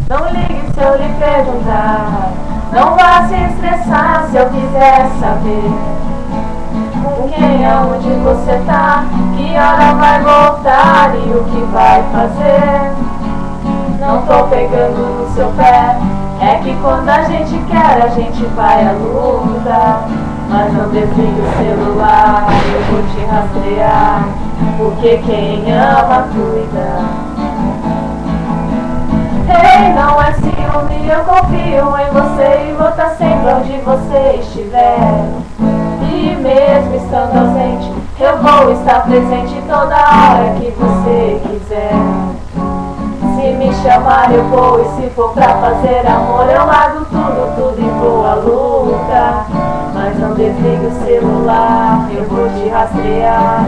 Não ligue se eu lhe perguntar. Não vá se estressar se eu quiser saber com quem, aonde você tá, que hora vai voltar e o que vai fazer. Não tô pegando no seu pé, é que quando a gente quer a gente vai à luta. Mas não desligue o celular, eu vou te rastrear, porque quem ama cuida. Ei, não é ciúme, eu confio em você e vou estar sempre onde você estiver. E mesmo estando ausente, eu vou estar presente toda hora que você quiser. Se me chamar eu vou, e se for pra fazer amor eu largo tudo e vou à luta. Mas não desligue o celular, eu vou te rastrear,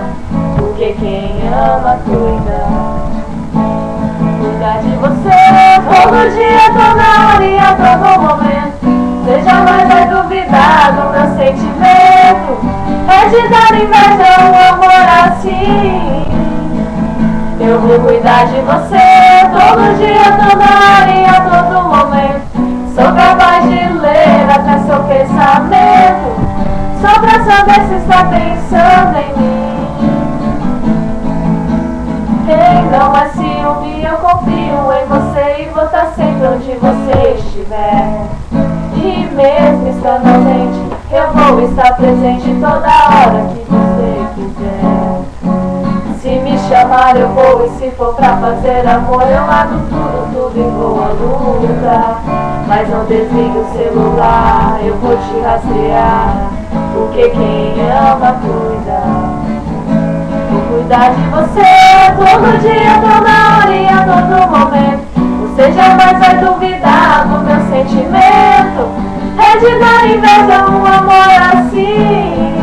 porque quem ama cuida. Cuidar de você todo dia, toda hora e a todo momento. Você jamais vai duvidar do meu sentimento. É de dar inveja um amor assim. Eu vou cuidar de você todo dia, toda hora e a todo momento. Sou capaz de ler até seu pensamento, só pra saber se está pensando em mim. Ei, não é ciúme, eu confio em você e vou estar sempre onde você estiver. E mesmo estando ausente, eu vou estar presente toda hora que você quiser. Se me chamar eu vou, e se for pra fazer amor eu largo tudo e vou à luta. Mas não desligue o celular, eu vou te rastrear, porque quem ama cuida. Vou cuidar de você todo dia, toda hora e a todo momento. Você jamais vai duvidar do meu sentimento. É de dar inveja um amor assim.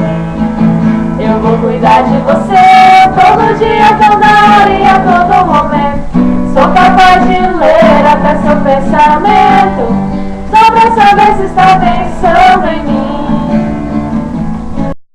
Eu vou cuidar de você todo dia, toda hora e a todo momento. Sou capaz de ler até seu pensamento, só pra saber se está pensando